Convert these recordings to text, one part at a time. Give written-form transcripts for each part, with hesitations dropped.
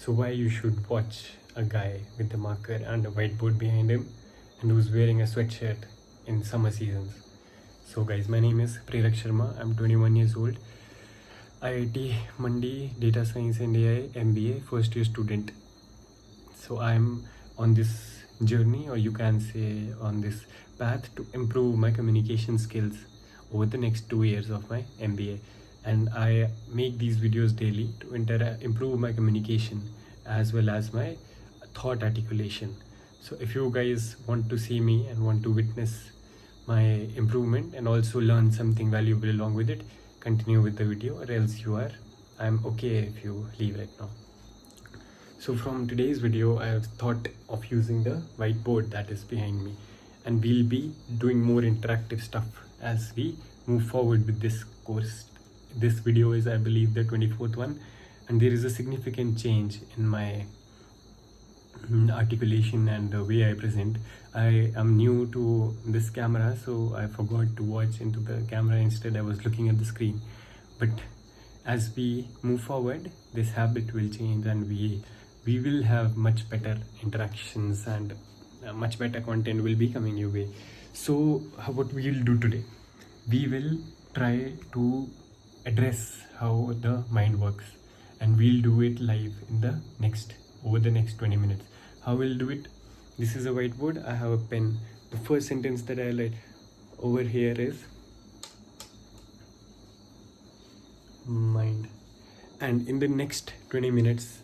So why you should watch a guy with a marker and a whiteboard behind him and who's wearing a sweatshirt in summer seasons. So guys, my name is Prerak Sharma. I'm 21 years old. IIT Mandi, Data Science and AI MBA first year student. So I'm on this journey, or you can say on this path, to improve my communication skills over the next 2 years of my MBA. And I make these videos daily to improve my communication as well as my thought articulation. So if you guys want to see me and want to witness my improvement and also learn something valuable along with it, continue with the video, or else I'm okay if you leave right now. So from today's video, I have thought of using the whiteboard that is behind me, and we'll be doing more interactive stuff as we move forward with this course. This video is, I believe, the 24th one, and there is a significant change in my articulation and the way I present. I am new to this camera, so I forgot to watch into the camera. Instead, I was looking at the screen. But as we move forward, this habit will change, and we will have much better interactions, and much better content will be coming your way. So what we will do today, we will try to address how the mind works, and we'll do it live over the next 20 minutes. How we'll do it: this is a whiteboard, I have a pen. The first sentence that I write over here is mind, and in the next 20 minutes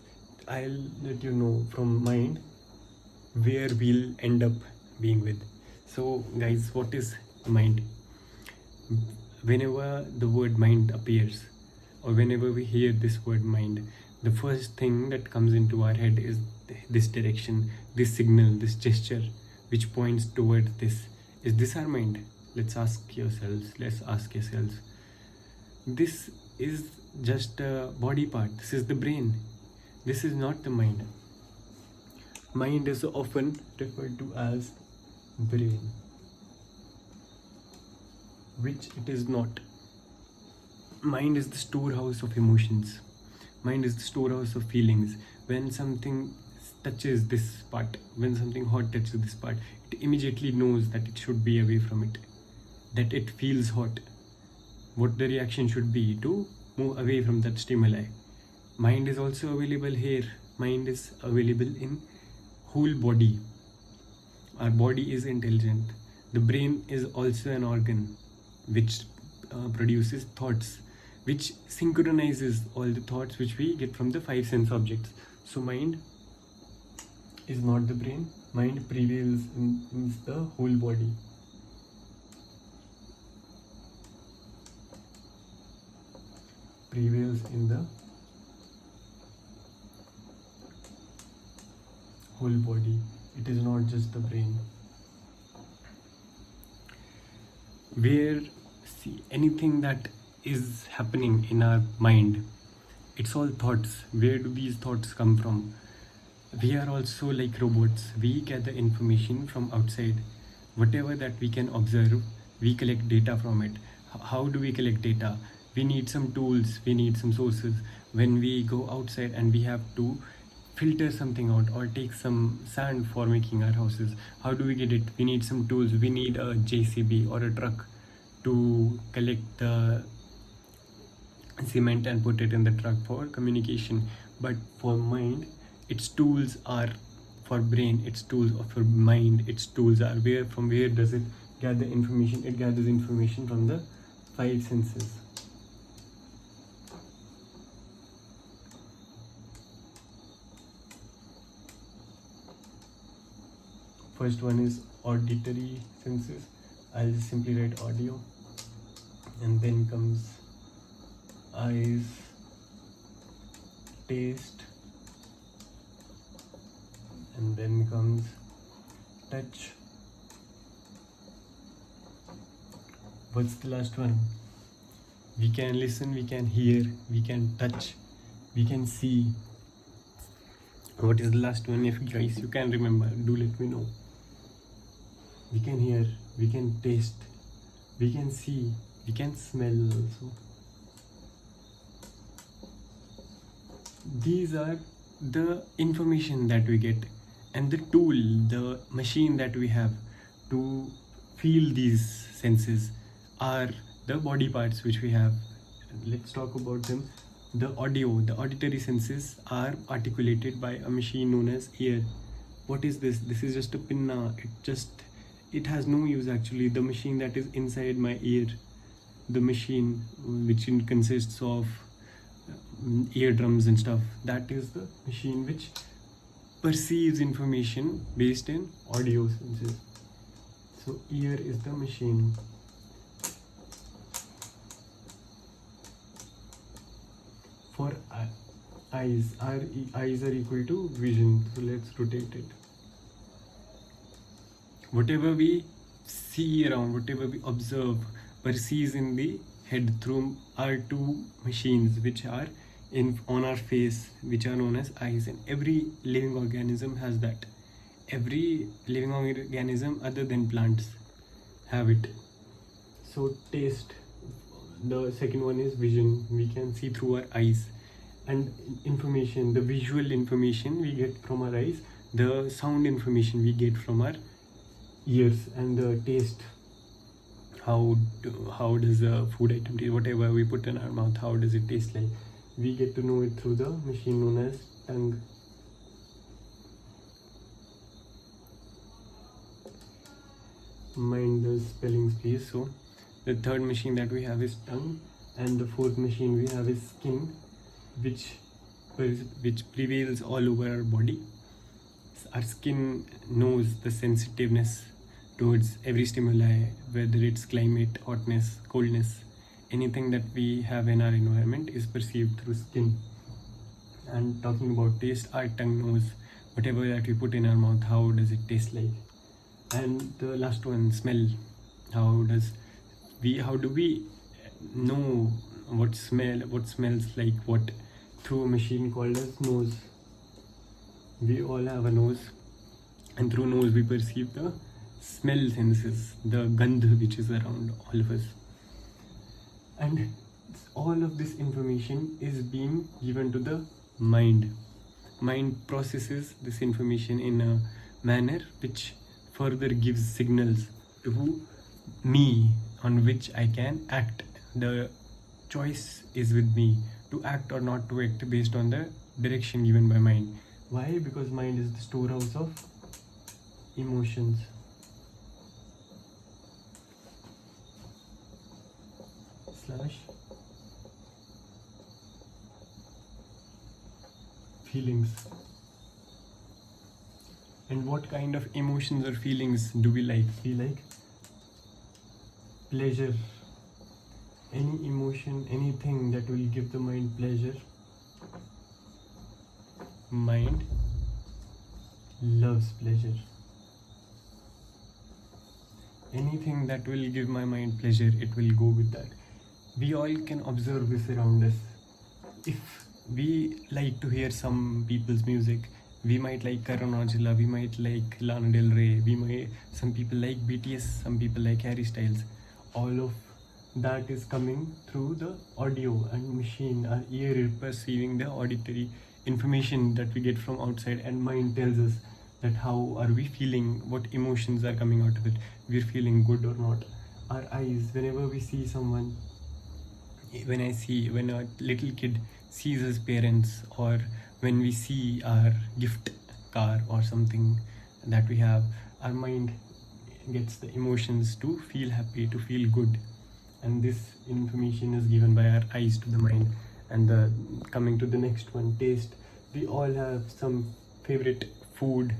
I'll let you know from mind where we'll end up being with. So guys, what is mind? Whenever the word mind appears, or whenever we hear this word mind, the first thing that comes into our head is this direction, this signal, this gesture which points towards this. Is this our mind? Let's ask yourselves. This is just a body part. This is the brain. This is not the mind. Mind is often referred to as brain, which it is not. Mind is the storehouse of emotions. Mind is the storehouse of feelings. When something touches this part, when something hot touches this part, it immediately knows that it should be away from it, that it feels hot. What the reaction should be to move away from that stimuli. Mind is also available here. Mind is available in whole body. Our body is intelligent. The brain is also an organ which produces thoughts, which synchronizes all the thoughts which we get from the 5 sense objects. So mind is not the brain. Mind prevails in the whole body. Prevails in the whole body. It is not just the brain. Anything that is happening in our mind, it's all thoughts. Where do these thoughts come from? We are also like robots. We gather information from outside. Whatever that we can observe, we collect data from it. How do we collect data? We need some tools, we need some sources. When we go outside and we have to filter something out or take some sand for making our houses, how do we get it? We need some tools. We need a JCB or a truck to collect the cement and put it in the truck for communication. But for mind, its tools are for brain, its tools are for mind, its tools are from where does it gather information? It gathers information from the 5 senses. First one is auditory senses. I'll just simply write audio, and then comes eyes, taste, and then comes touch. What's the last one? We can listen, we can hear, we can touch, we can see. What is the last one? If guys you can remember, do let me know. We can hear, we can taste, we can see, we can smell also. These are the information that we get and the tool, the machine that we have to feel these senses are the body parts which we have. Let's talk about them. The auditory senses are articulated by a machine known as ear. What is this? This is just a pinna. It has no use actually. The machine that is inside my ear, the machine which consists of eardrums and stuff, that is the machine which perceives information based in audio senses. So ear is the machine. For eyes, our eyes are equal to vision. So let's rotate it. Whatever we see around, whatever we observe, perceives in the head through our two machines which are on our face, which are known as eyes. And every living organism has that. Every living organism other than plants have it. So taste, the second one is vision. We can see through our eyes. And information, the visual information we get from our eyes, the sound information we get from our ears. And the taste, how does a food item taste, whatever we put in our mouth, how does it taste like, we get to know it through the machine known as tongue. Mind the spellings please. So the third machine that we have is tongue, and the fourth machine we have is skin, which prevails all over our body. Our skin knows the sensitiveness towards every stimuli, whether it's climate, hotness, coldness. Anything that we have in our environment is perceived through skin. And talking about taste, our tongue knows whatever that we put in our mouth, how does it taste like. And the last one, smell. How do we know what smells like what? Through a machine called as nose. We all have a nose, and through nose we perceive the smell senses, the gandh which is around all of us. And all of this information is being given to the mind. Mind processes this information in a manner which further gives signals to me on which I can act. The choice is with me to act or not to act based on the direction given by mind. Why? Because mind is the storehouse of emotions. / feelings. And what kind of emotions or feelings do we like? We like pleasure. Any emotion, anything that will give the mind pleasure, mind loves pleasure. Anything that will give my mind pleasure, it will go with that. We all can observe this around us. If we like to hear some people's music, we might like Karan Aujla, we might like Lana Del Rey, some people like BTS, some people like Harry Styles. All of that is coming through the audio and machine. Our ear is perceiving the auditory information that we get from outside, and mind tells us that how are we feeling, what emotions are coming out of it, we're feeling good or not. Our eyes, whenever we see someone, when a little kid sees his parents, or when we see our gift car or something that we have, our mind gets the emotions to feel happy, to feel good. And this information is given by our eyes to the mind. And coming to the next one, taste. We all have some favorite food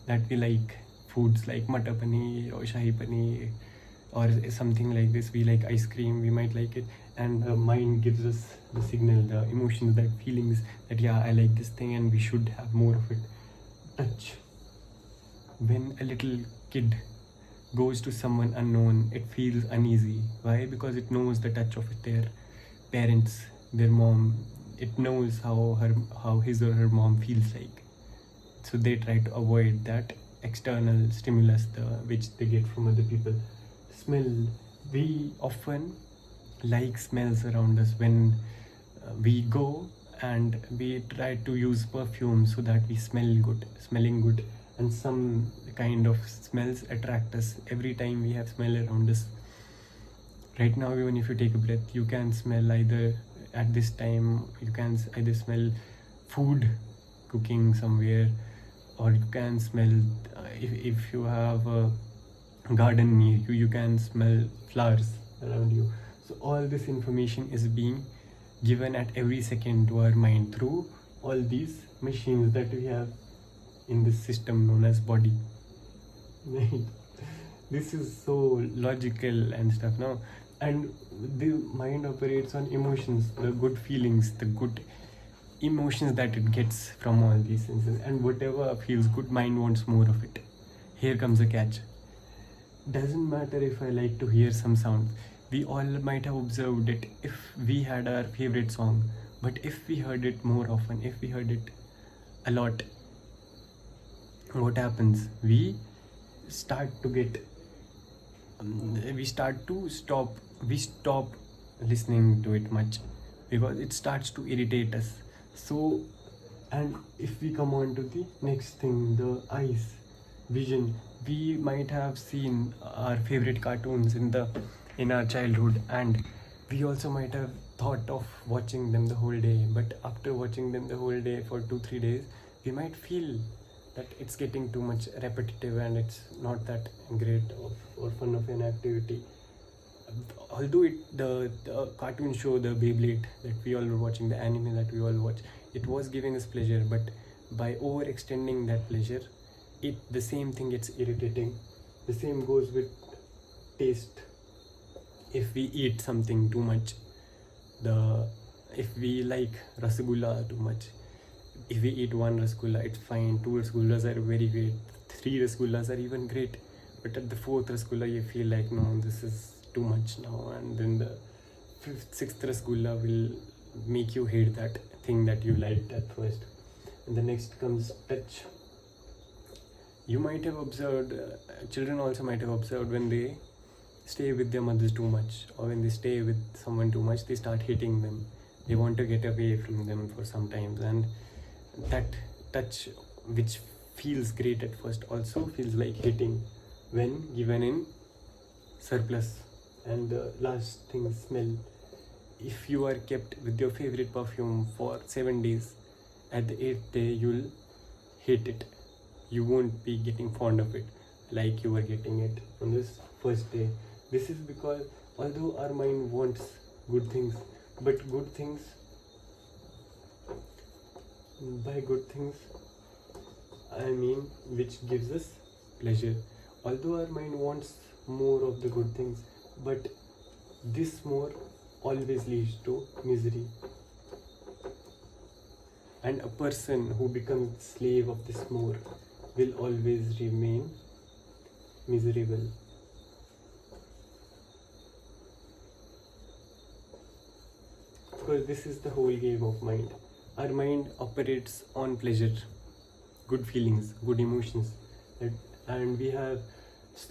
that we like. Foods like matar paneer or shahi paneer or something like this. We like ice cream, we might like it. And the mind gives us the signal, the emotions, that feelings that yeah, I like this thing and we should have more of it. Touch. When a little kid goes to someone unknown, it feels uneasy. Why? Because it knows the touch of their parents, their mom. It knows how his or her mom feels like. So they try to avoid that external stimulus which they get from other people. Smell. We often like smells around us. When we go and we try to use perfume so that we smelling good, and some kind of smells attract us every time we have smell around us. Right now, even if you take a breath, you can smell either at this time, you can either smell food cooking somewhere, or you can smell if you have a garden near you, you can smell flowers around you. So all this information is being given at every second to our mind through all these machines that we have in this system known as body. Right? This is so logical and stuff now. And the mind operates on emotions, the good feelings, the good emotions that it gets from all these senses, and whatever feels good, mind wants more of it. Here comes the catch. Doesn't matter if I like to hear some sound. We all might have observed it if we had our favorite song, but if we heard it more often, if we heard it a lot, what happens? We start to get we stop listening to it much, because it starts to irritate us. So, and if we come on to the next thing, the eyes, vision, we might have seen our favorite cartoons in our childhood, and we also might have thought of watching them the whole day, but after watching them the whole day for 2-3 days, we might feel that it's getting too much repetitive and it's not that great or fun of an activity. Although the cartoon show, the Beyblade that we all were watching, the anime that we all watch, it was giving us pleasure, but by overextending that pleasure, the same thing gets irritating. The same goes with taste. If we eat something too much, if we like rasgulla too much, if we eat one rasgulla, it's fine. 2 rasgullas are very great. 3 rasgullas are even great. But at the 4th rasgulla, you feel like, no, this is too much now. And then the 5th, 6th rasgulla will make you hate that thing that you liked at first. And the next comes touch. You might have observed, children also might have observed, when they stay with their mothers too much, or when they stay with someone too much, they start hating them. They want to get away from them for some time. And that touch, which feels great at first, also feels like hating when given in surplus. And the last thing, smell. If you are kept with your favorite perfume for 7 days, at the 8th day you'll hate it. You won't be getting fond of it like you were getting it on this first day. This is because although our mind wants good things, but good things, by good things I mean which gives us pleasure. Although our mind wants more of the good things, but this more always leads to misery. And a person who becomes slave of this more will always remain miserable. Because this is the whole game of mind. Our mind operates on pleasure, good feelings, good emotions, and we have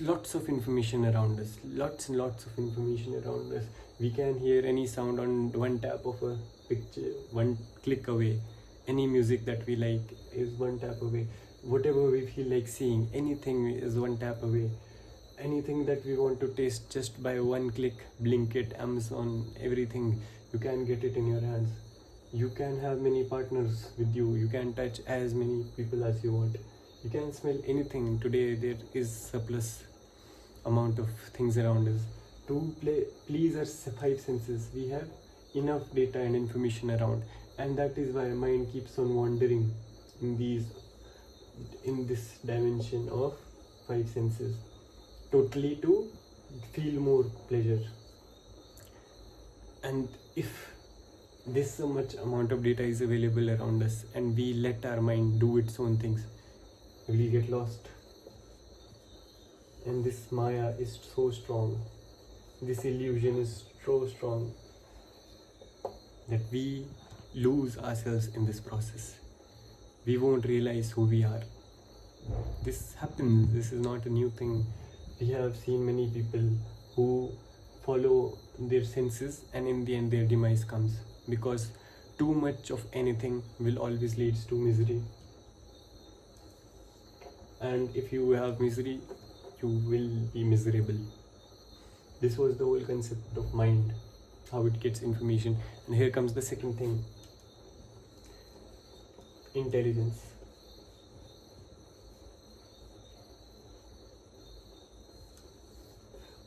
lots of information around us, lots and lots of information around us. We can hear any sound on one tap of a picture, one click away. Any music that we like is one tap away. Whatever we feel like seeing, anything is one tap away. Anything that we want to taste, just by one click, Blinkit, Amazon, everything, you can get it in your hands. You can have many partners with you. You can touch as many people as you want. You can smell anything. Today there is surplus amount of things around us. To please our 5 senses, we have enough data and information around, and that is why mind keeps on wandering in this dimension of 5 senses, totally to feel more pleasure. And if this so much amount of data is available around us and we let our mind do its own things, we get lost. And this Maya is so strong, this illusion is so strong, that we lose ourselves in this process. We won't realize who we are. This happens, this is not a new thing. We have seen many people who follow their senses, and in the end their demise comes, because too much of anything will always leads to misery, and if you have misery, you will be miserable. This was the whole concept of mind, how it gets information. And here comes the second thing, intelligence.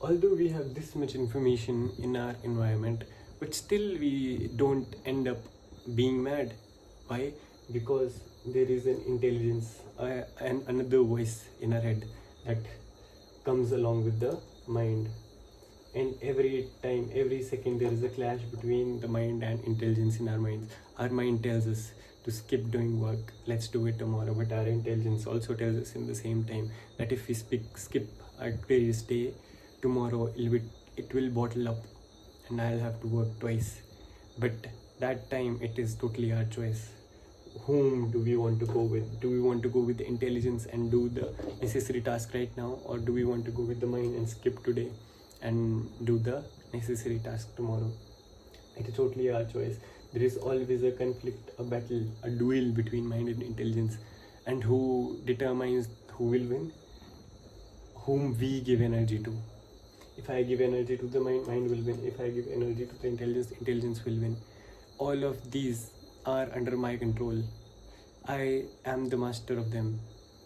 Although we have this much information in our environment, but still we don't end up being mad. Why? Because there is an intelligence and another voice in our head that comes along with the mind. And every time, every second, there is a clash between the mind and intelligence in our minds. Our mind tells us to skip doing work, let's do it tomorrow, but our intelligence also tells us in the same time that if we skip our previous day, tomorrow it will bottle up and I'll have to work twice. But that time it is totally our choice. Whom do we want to go with? Do we want to go with the intelligence and do the necessary task right now, or do we want to go with the mind and skip today and do the necessary task tomorrow? It is totally our choice. There is always a conflict, a battle, a duel between mind and intelligence. And who determines who will win? Whom we give energy to. If I give energy to the mind, mind will win. If I give energy to the intelligence, intelligence will win. All of these are under my control. I am the master of them.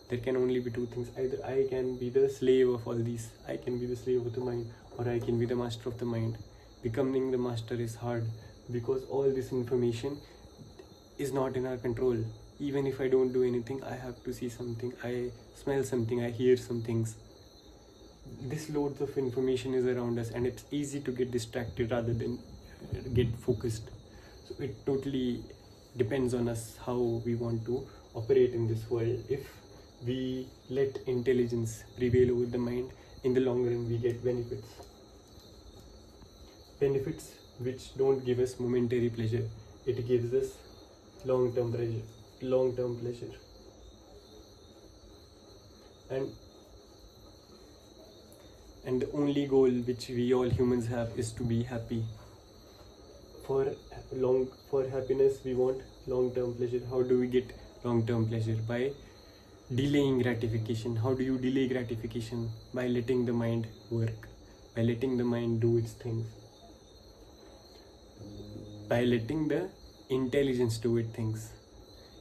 There can only be two things. Either I can be the slave of all these, I can be the slave of the mind, or I can be the master of the mind. Becoming the master is hard because all this information is not in our control. Even if I don't do anything, I have to see something, I smell something, I hear some things. This loads of information is around us and it's easy to get distracted rather than get focused. So it totally depends on us how we want to operate in this world. If we let intelligence prevail over the mind, in the long run we get benefits. Benefits which don't give us momentary pleasure. It gives us long-term pleasure. And the only goal which we all humans have is to be happy. For happiness we want long-term pleasure. How do we get long-term pleasure? By delaying gratification. How do you delay gratification? By letting the mind work, by letting the mind do its things, by letting the intelligence do its things.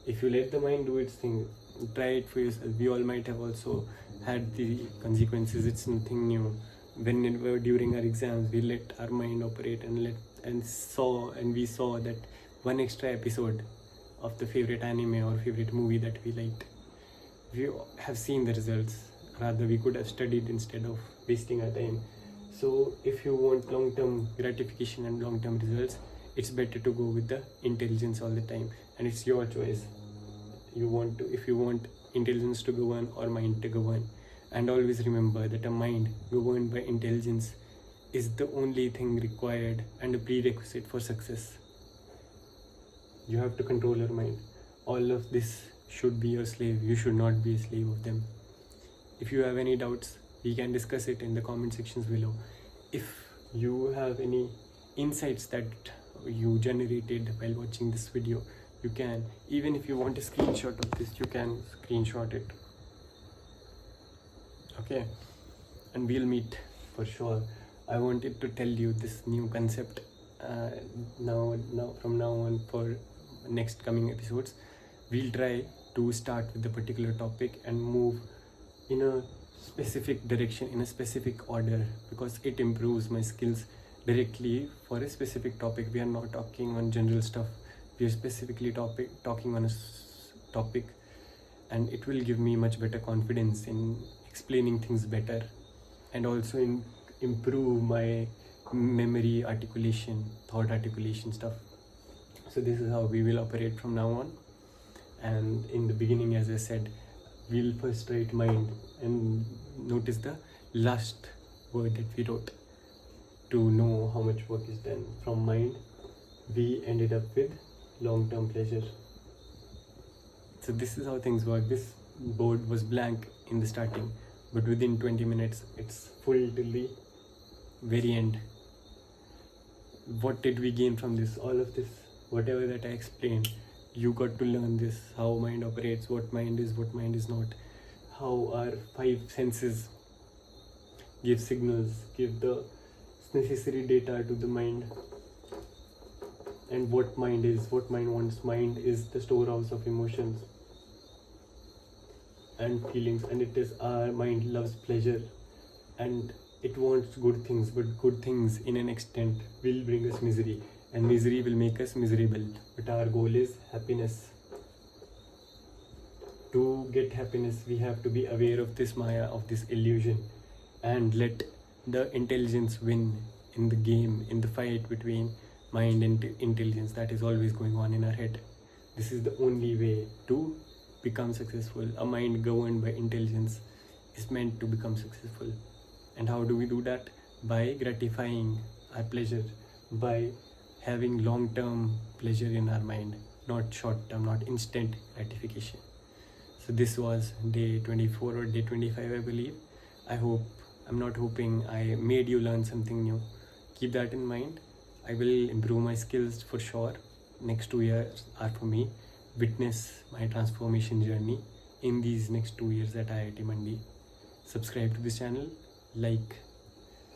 If you let the mind do its thing, try it for yourself. We all might have also had the consequences. It's nothing new. Whenever during our exams we let our mind operate and we saw that one extra episode of the favorite anime or favorite movie that we liked, we have seen the results. Rather, we could have studied instead of wasting our time. So if you want long-term gratification and long-term results, it's better to go with the intelligence all the time, and it's your choice. If you want intelligence to govern or mind to govern. And always remember that a mind governed by intelligence is the only thing required and a prerequisite for success. You have to control your mind. All of this should be your slave. You should not be a slave of them. If you have any doubts, we can discuss it in the comment sections below. If you have any insights that you generated while watching this video, you can. Even if you want a screenshot of this, you can screenshot it. Okay, and we'll meet for sure. I wanted to tell you this new concept now from now on. For next coming episodes, we'll try to start with a particular topic and move in a specific direction, in a specific order, because it improves my skills directly for a specific topic. We are not talking on general stuff, we are specifically talking on a topic, and it will give me much better confidence in explaining things better, and also improve my memory articulation, thought articulation stuff. So this is how we will operate from now on. And in the beginning, as I said, we'll first write mind, and notice the last word that we wrote to know how much work is done. From mind, we ended up with long-term pleasure. So this is how things work. This board was blank in the starting, but within 20 minutes it's full till the very end. What did we gain from this? All of this whatever that I explained, you got to learn this, how mind operates, what mind is not, how our five senses give signals, give the necessary data to the mind, and what mind wants. Mind is the storehouse of emotions and feelings, and it is our mind loves pleasure, and it wants good things, but good things in an extent will bring us misery, and misery will make us miserable. But our goal is happiness. To get happiness, we have to be aware of this maya, of this illusion, and let the intelligence win in the game, in the fight between mind and intelligence that is always going on in our head. This is the only way to become successful. A mind governed by intelligence is meant to become successful. And how do we do that? By gratifying our pleasure, by having long-term pleasure in our mind, not short-term, not instant gratification. So this was day 24 or day 25, I believe. I'm not hoping I made you learn something new. Keep that in mind. I will improve my skills for sure. Next 2 years are for me. Witness my transformation journey in these next 2 years at IIT Mandi. Subscribe to this channel, like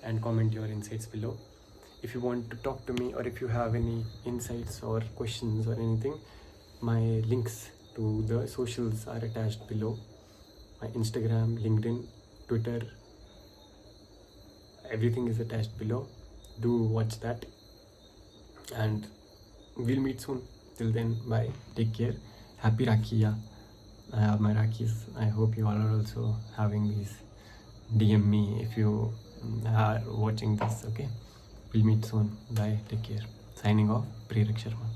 and comment your insights below. If you want to talk to me, or if you have any insights or questions or anything, my links to the socials are attached below. My Instagram, LinkedIn, Twitter, everything is attached below. Do watch that, and we'll meet soon. Till then, bye, take care, happy Rakhi. Yeah, I have my Rakhis. I hope you all are also having these. DM me if you are watching this. Okay, we'll meet soon. Bye, take care. Signing off, Prerak Sharma.